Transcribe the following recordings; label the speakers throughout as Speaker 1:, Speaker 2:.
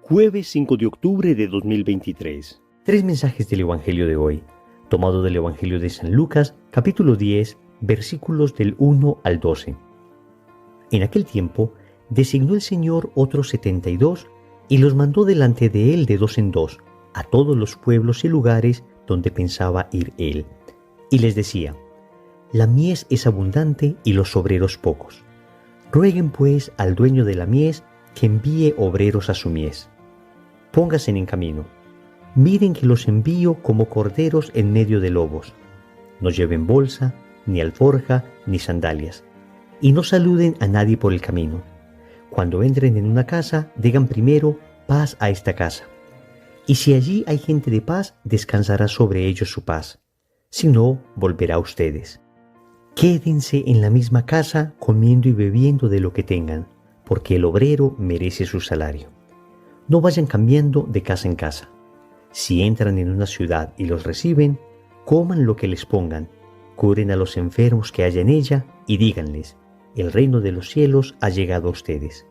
Speaker 1: Jueves 5 de octubre de 2023.
Speaker 2: Tres mensajes del Evangelio de hoy, tomado del Evangelio de San Lucas, capítulo 10, versículos del 1 al 12. En aquel tiempo, designó el Señor otros 72 y los mandó delante de él de dos en dos a todos los pueblos y lugares donde pensaba ir él. Y les decía: la mies es abundante y los obreros pocos. Rueguen pues al dueño de la mies que envíe obreros a su mies. Pónganse en camino. Miren que los envío como corderos en medio de lobos. No lleven bolsa, ni alforja, ni sandalias. Y no saluden a nadie por el camino. Cuando entren en una casa, digan primero: paz a esta casa. Y si allí hay gente de paz, descansará sobre ellos su paz. Si no, volverá a ustedes. Quédense en la misma casa, comiendo y bebiendo de lo que tengan, porque el obrero merece su salario. No vayan cambiando de casa en casa. Si entran en una ciudad y los reciben, coman lo que les pongan, curen a los enfermos que haya en ella y díganles: el reino de los cielos ha llegado a ustedes.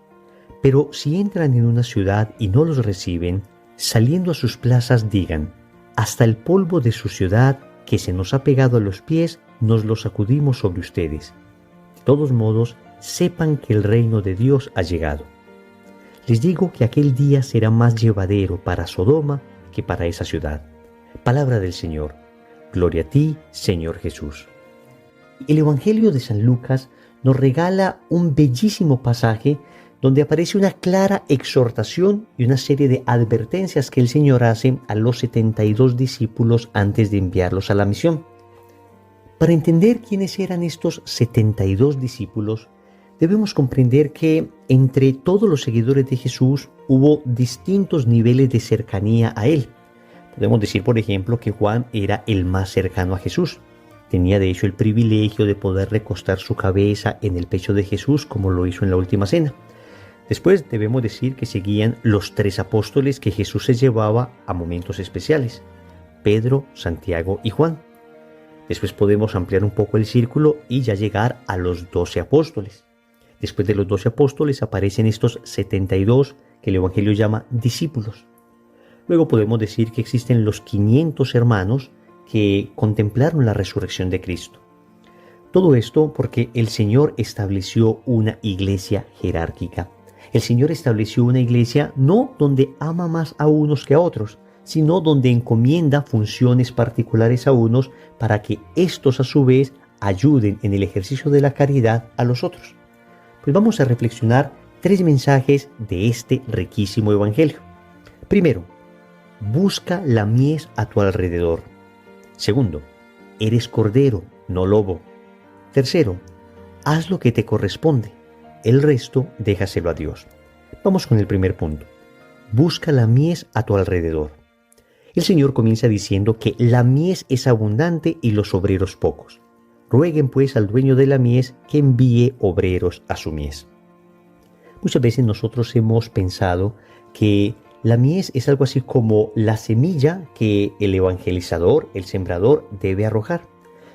Speaker 2: Pero si entran en una ciudad y no los reciben, saliendo a sus plazas digan: hasta el polvo de su ciudad que se nos ha pegado a los pies, nos lo sacudimos sobre ustedes. De todos modos, sepan que el reino de Dios ha llegado. Les digo que aquel día será más llevadero para Sodoma que para esa ciudad. Palabra del Señor. Gloria a ti, Señor Jesús. El Evangelio de San Lucas nos regala un bellísimo pasaje donde aparece una clara exhortación y una serie de advertencias que el Señor hace a los 72 discípulos antes de enviarlos a la misión. Para entender quiénes eran estos 72 discípulos, debemos comprender que entre todos los seguidores de Jesús hubo distintos niveles de cercanía a Él. Podemos decir, por ejemplo, que Juan era el más cercano a Jesús. Tenía de hecho el privilegio de poder recostar su cabeza en el pecho de Jesús, como lo hizo en la última cena. Después debemos decir que seguían los 3 apóstoles que Jesús se llevaba a momentos especiales: Pedro, Santiago y Juan. Después podemos ampliar un poco el círculo y ya llegar a los 12 apóstoles. Después de los 12 apóstoles aparecen estos 72 que el Evangelio llama discípulos. Luego podemos decir que existen los 500 hermanos que contemplaron la resurrección de Cristo. Todo esto porque el Señor estableció una iglesia jerárquica. El Señor estableció una iglesia no donde ama más a unos que a otros, sino donde encomienda funciones particulares a unos para que éstos a su vez ayuden en el ejercicio de la caridad a los otros. Pues vamos a reflexionar 3 mensajes de este riquísimo evangelio. Primero, busca la mies a tu alrededor. Segundo, eres cordero, no lobo. Tercero, haz lo que te corresponde. El resto déjaselo a Dios. Vamos con el primer punto. Busca la mies a tu alrededor. El Señor comienza diciendo que la mies es abundante y los obreros pocos. Rueguen pues al dueño de la mies que envíe obreros a su mies. Muchas veces nosotros hemos pensado que la mies es algo así como la semilla que el evangelizador, el sembrador, debe arrojar.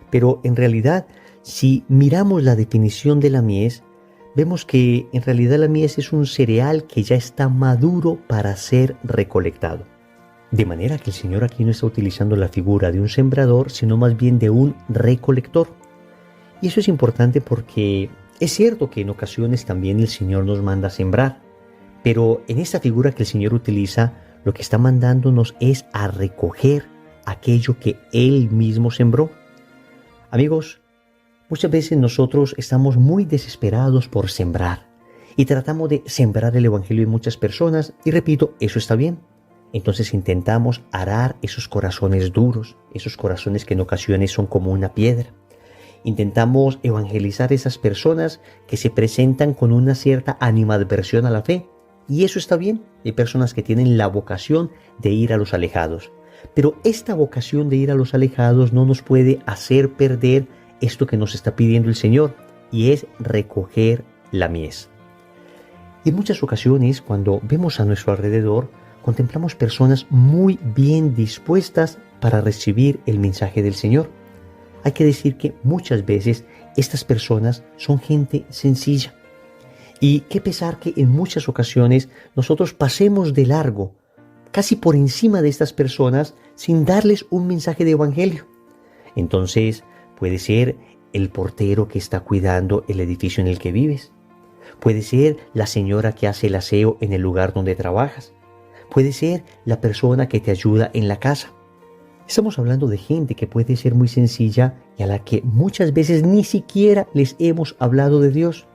Speaker 2: Pero en realidad, si miramos la definición de la mies, vemos que en realidad la mies es un cereal que ya está maduro para ser recolectado. De manera que el Señor aquí no está utilizando la figura de un sembrador, sino más bien de un recolector. Y eso es importante porque es cierto que en ocasiones también el Señor nos manda a sembrar, pero en esta figura que el Señor utiliza, lo que está mandándonos es a recoger aquello que Él mismo sembró. Amigos, muchas veces nosotros estamos muy desesperados por sembrar y tratamos de sembrar el Evangelio en muchas personas y repito, eso está bien. Entonces intentamos arar esos corazones duros, esos corazones que en ocasiones son como una piedra. Intentamos evangelizar a esas personas que se presentan con una cierta animadversión a la fe. Y eso está bien. Hay personas que tienen la vocación de ir a los alejados. Pero esta vocación de ir a los alejados no nos puede hacer perder esto que nos está pidiendo el Señor, y es recoger la mies. Y en muchas ocasiones, cuando vemos a nuestro alrededor, contemplamos personas muy bien dispuestas para recibir el mensaje del Señor. Hay que decir que muchas veces estas personas son gente sencilla. Y qué pesar que en muchas ocasiones nosotros pasemos de largo, casi por encima de estas personas, sin darles un mensaje de evangelio. Entonces, puede ser el portero que está cuidando el edificio en el que vives. Puede ser la señora que hace el aseo en el lugar donde trabajas. Puede ser la persona que te ayuda en la casa. Estamos hablando de gente que puede ser muy sencilla y a la que muchas veces ni siquiera les hemos hablado de Dios.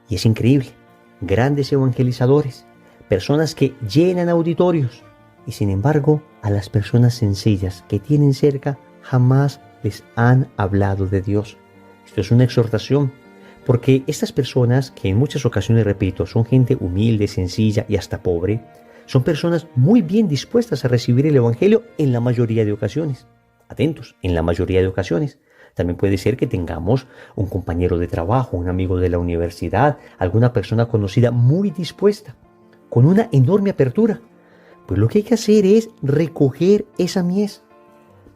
Speaker 2: Y es increíble. Grandes evangelizadores, personas que llenan auditorios. Y sin embargo, a las personas sencillas que tienen cerca jamás les han hablado de Dios. Esto es una exhortación, porque estas personas, que en muchas ocasiones, repito, son gente humilde, sencilla y hasta pobre, son personas muy bien dispuestas a recibir el evangelio en la mayoría de ocasiones. Atentos, en la mayoría de ocasiones. También puede ser que tengamos un compañero de trabajo, un amigo de la universidad, alguna persona conocida muy dispuesta, con una enorme apertura. Pues lo que hay que hacer es recoger esa mies.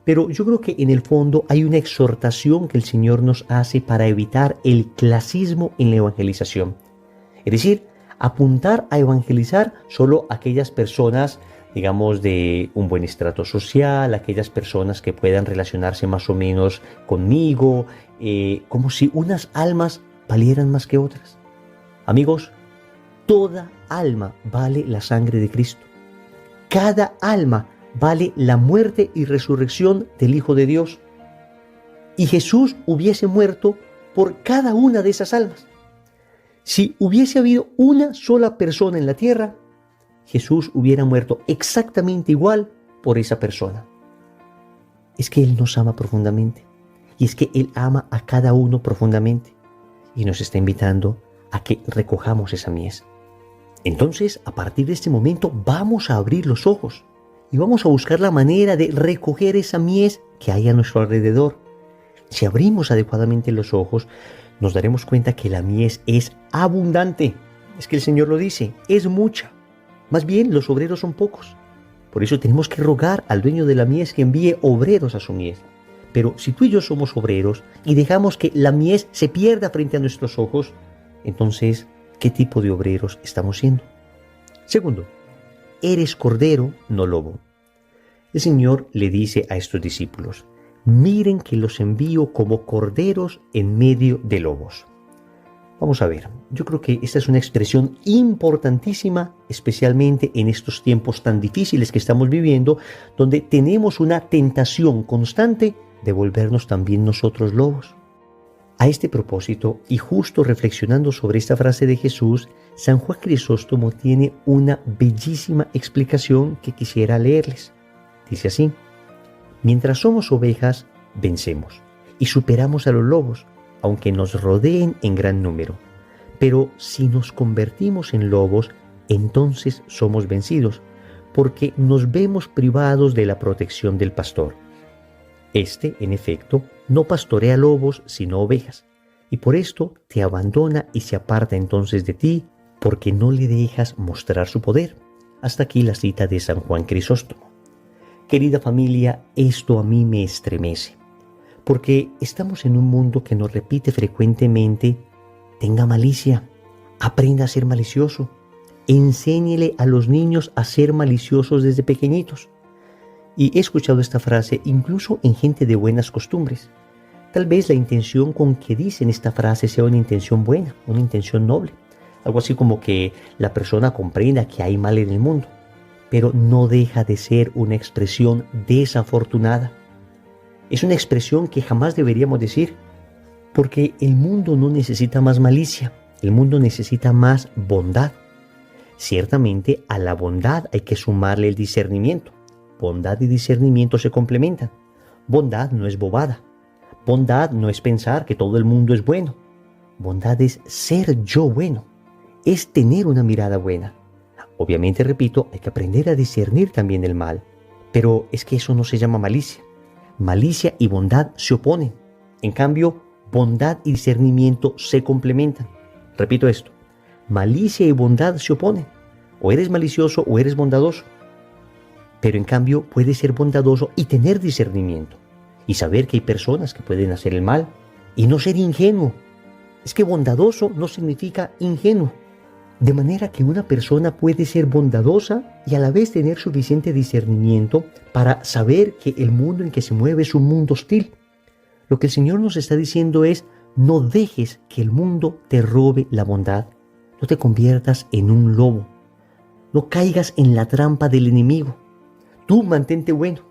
Speaker 2: Pero yo creo que en el fondo hay una exhortación que el Señor nos hace para evitar el clasismo en la evangelización. Es decir, apuntar a evangelizar solo a aquellas personas, digamos, de un buen estrato social, aquellas personas que puedan relacionarse más o menos conmigo, como si unas almas valieran más que otras. Amigos, toda alma vale la sangre de Cristo. Cada alma vale la muerte y resurrección del Hijo de Dios. Y Jesús hubiese muerto por cada una de esas almas. Si hubiese habido una sola persona en la tierra, Jesús hubiera muerto exactamente igual por esa persona. Es que Él nos ama profundamente. Y es que Él ama a cada uno profundamente. Y nos está invitando a que recojamos esa mies. Entonces, a partir de este momento, vamos a abrir los ojos. Y vamos a buscar la manera de recoger esa mies que hay a nuestro alrededor. Si abrimos adecuadamente los ojos, nos daremos cuenta que la mies es abundante. Es que el Señor lo dice, es mucha. Más bien, los obreros son pocos. Por eso tenemos que rogar al dueño de la mies que envíe obreros a su mies. Pero si tú y yo somos obreros y dejamos que la mies se pierda frente a nuestros ojos, entonces, ¿qué tipo de obreros estamos siendo? Segundo, eres cordero, no lobo. El Señor le dice a estos discípulos, miren que los envío como corderos en medio de lobos. Vamos a ver, yo creo que esta es una expresión importantísima, especialmente en estos tiempos tan difíciles que estamos viviendo, donde tenemos una tentación constante de volvernos también nosotros lobos. A este propósito, y justo reflexionando sobre esta frase de Jesús, San Juan Crisóstomo tiene una bellísima explicación que quisiera leerles. Dice así, mientras somos ovejas, vencemos y superamos a los lobos, aunque nos rodeen en gran número. Pero si nos convertimos en lobos, entonces somos vencidos, porque nos vemos privados de la protección del pastor. Este, en efecto, no pastorea lobos, sino ovejas, y por esto te abandona y se aparta entonces de ti, porque no le dejas mostrar su poder. Hasta aquí la cita de San Juan Crisóstomo. Querida familia, esto a mí me estremece, porque estamos en un mundo que nos repite frecuentemente, tenga malicia, aprenda a ser malicioso, enséñele a los niños a ser maliciosos desde pequeñitos. Y he escuchado esta frase incluso en gente de buenas costumbres. Tal vez la intención con que dicen esta frase sea una intención buena, una intención noble. Algo así como que la persona comprenda que hay mal en el mundo, pero no deja de ser una expresión desafortunada. Es una expresión que jamás deberíamos decir, porque el mundo no necesita más malicia, el mundo necesita más bondad. Ciertamente a la bondad hay que sumarle el discernimiento. Bondad y discernimiento se complementan. Bondad no es bobada. Bondad no es pensar que todo el mundo es bueno. Bondad es ser yo bueno. Es tener una mirada buena. Obviamente, repito, hay que aprender a discernir también el mal. Pero es que eso no se llama malicia. Malicia y bondad se oponen. En cambio, bondad y discernimiento se complementan. Repito esto. Malicia y bondad se oponen. O eres malicioso o eres bondadoso. Pero en cambio puedes ser bondadoso y tener discernimiento. Y saber que hay personas que pueden hacer el mal. Y no ser ingenuo. Es que bondadoso no significa ingenuo. De manera que una persona puede ser bondadosa y a la vez tener suficiente discernimiento para saber que el mundo en que se mueve es un mundo hostil. Lo que el Señor nos está diciendo es: no dejes que el mundo te robe la bondad. No te conviertas en un lobo. No caigas en la trampa del enemigo. Tú mantente bueno.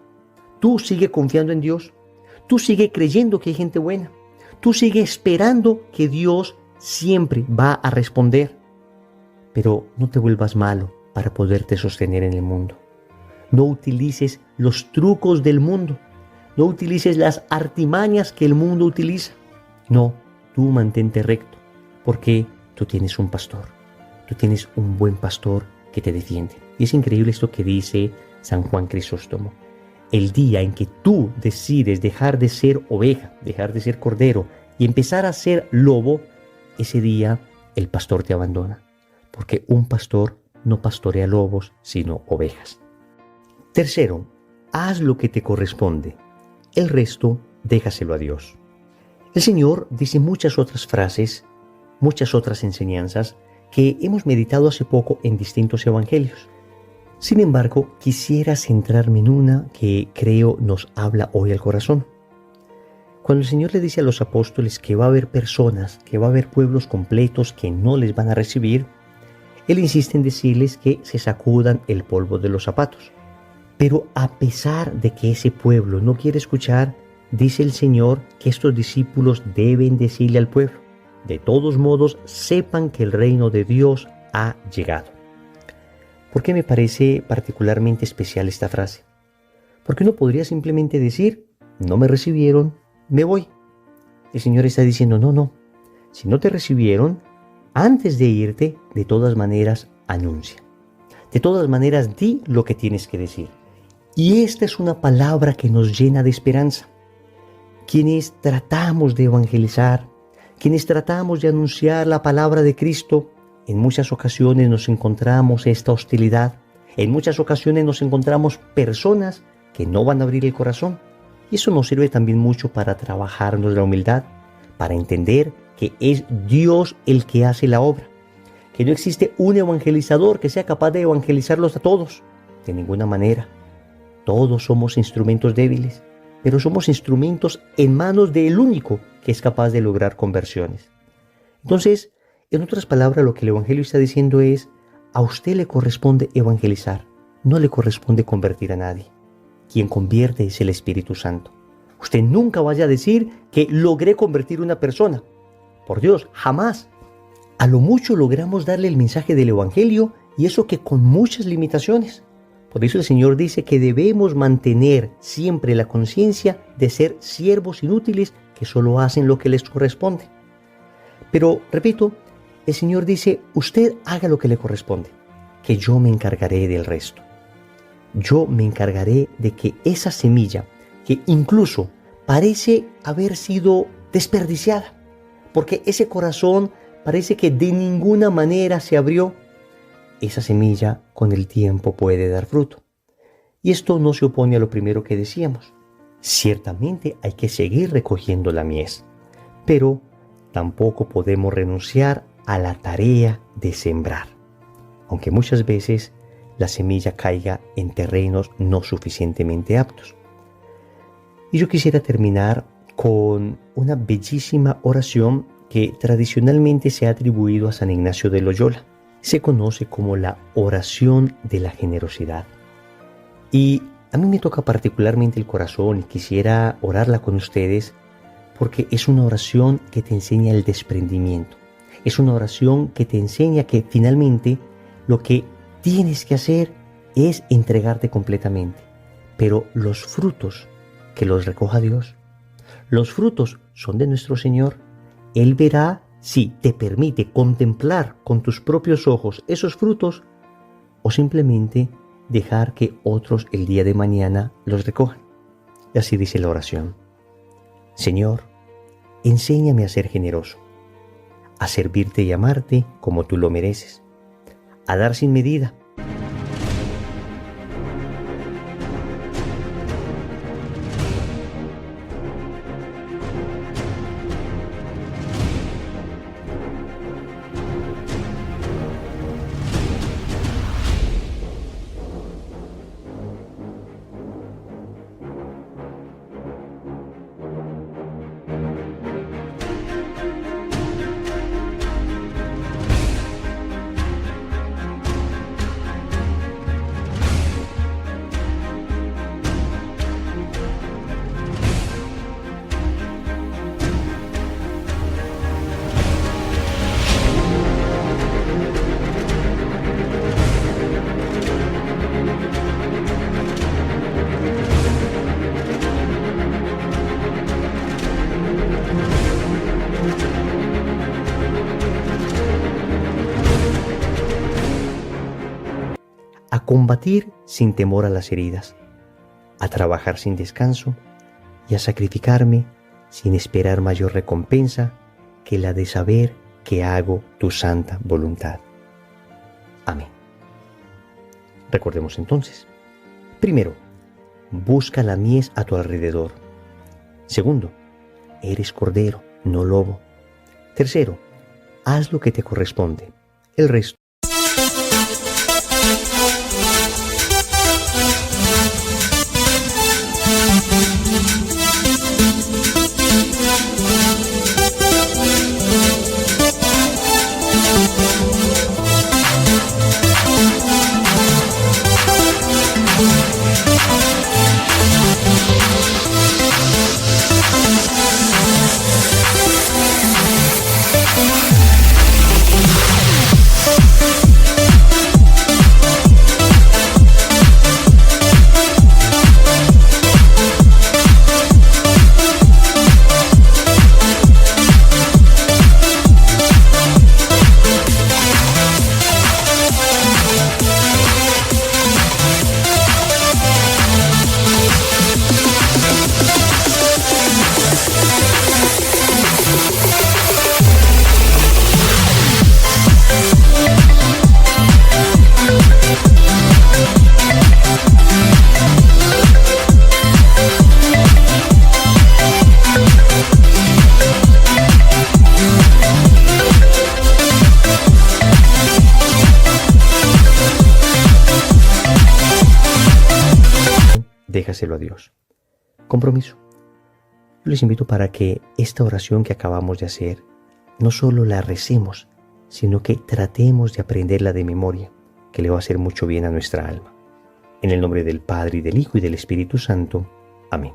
Speaker 2: Tú sigue confiando en Dios. Tú sigue creyendo que hay gente buena. Tú sigue esperando que Dios siempre va a responder. Pero no te vuelvas malo para poderte sostener en el mundo. No utilices los trucos del mundo. No utilices las artimañas que el mundo utiliza. No, tú mantente recto, porque tú tienes un pastor. Tú tienes un buen pastor que te defiende. Y es increíble esto que dice San Juan Crisóstomo. El día en que tú decides dejar de ser oveja, dejar de ser cordero y empezar a ser lobo, ese día el pastor te abandona. Porque un pastor no pastorea lobos, sino ovejas. Tercero, haz lo que te corresponde. El resto, déjaselo a Dios. El Señor dice muchas otras frases, muchas otras enseñanzas que hemos meditado hace poco en distintos evangelios. Sin embargo, quisiera centrarme en una que creo nos habla hoy al corazón. Cuando el Señor le dice a los apóstoles que va a haber personas, que va a haber pueblos completos que no les van a recibir, Él insiste en decirles que se sacudan el polvo de los zapatos. Pero a pesar de que ese pueblo no quiere escuchar, dice el Señor que estos discípulos deben decirle al pueblo: de todos modos, sepan que el reino de Dios ha llegado. ¿Por qué me parece particularmente especial esta frase? Porque uno podría simplemente decir: no me recibieron, me voy. El Señor está diciendo: no. Si no te recibieron, antes de irte, de todas maneras, anuncia. De todas maneras, di lo que tienes que decir. Y esta es una palabra que nos llena de esperanza. Quienes tratamos de evangelizar, quienes tratamos de anunciar la palabra de Cristo, en muchas ocasiones nos encontramos esta hostilidad. En muchas ocasiones nos encontramos personas que no van a abrir el corazón. Y eso nos sirve también mucho para trabajarnos la humildad, para entender que es Dios el que hace la obra, que no existe un evangelizador que sea capaz de evangelizarlos a todos. De ninguna manera. Todos somos instrumentos débiles, pero somos instrumentos en manos del único que es capaz de lograr conversiones. Entonces, en otras palabras, lo que el Evangelio está diciendo es: a usted le corresponde evangelizar, no le corresponde convertir a nadie. Quien convierte es el Espíritu Santo. Usted nunca vaya a decir que logré convertir a una persona. Por Dios, jamás. A lo mucho logramos darle el mensaje del Evangelio, y eso que con muchas limitaciones. Por eso el Señor dice que debemos mantener siempre la conciencia de ser siervos inútiles que solo hacen lo que les corresponde. Pero, repito, el Señor dice: usted haga lo que le corresponde, que yo me encargaré del resto. Yo me encargaré de que esa semilla, que incluso parece haber sido desperdiciada, porque ese corazón parece que de ninguna manera se abrió, esa semilla con el tiempo puede dar fruto. Y esto no se opone a lo primero que decíamos. Ciertamente hay que seguir recogiendo la mies, pero tampoco podemos renunciar a la tarea de sembrar, aunque muchas veces la semilla caiga en terrenos no suficientemente aptos. Y yo quisiera terminar con una bellísima oración que tradicionalmente se ha atribuido a San Ignacio de Loyola. Se conoce como la oración de la generosidad. Y a mí me toca particularmente el corazón y quisiera orarla con ustedes porque es una oración que te enseña el desprendimiento. Es una oración que te enseña que finalmente lo que tienes que hacer es entregarte completamente. Pero los frutos que los recoja Dios, los frutos son de nuestro Señor. Él verá si te permite contemplar con tus propios ojos esos frutos o simplemente dejar que otros el día de mañana los recojan. Y así dice la oración: Señor, enséñame a ser generoso, a servirte y amarte como tú lo mereces, a dar sin medida. combatir sin temor a las heridas, a trabajar sin descanso y a sacrificarme sin esperar mayor recompensa que la de saber que hago tu santa voluntad. Amén. Recordemos entonces. Primero, busca la mies a tu alrededor. Segundo, eres cordero, no lobo. Tercero, haz lo que te corresponde. El resto. Déjaselo a Dios. Compromiso. Yo les invito para que esta oración que acabamos de hacer no solo la recemos, sino que tratemos de aprenderla de memoria, que le va a hacer mucho bien a nuestra alma. En el nombre del Padre, y del Hijo, y del Espíritu Santo. Amén.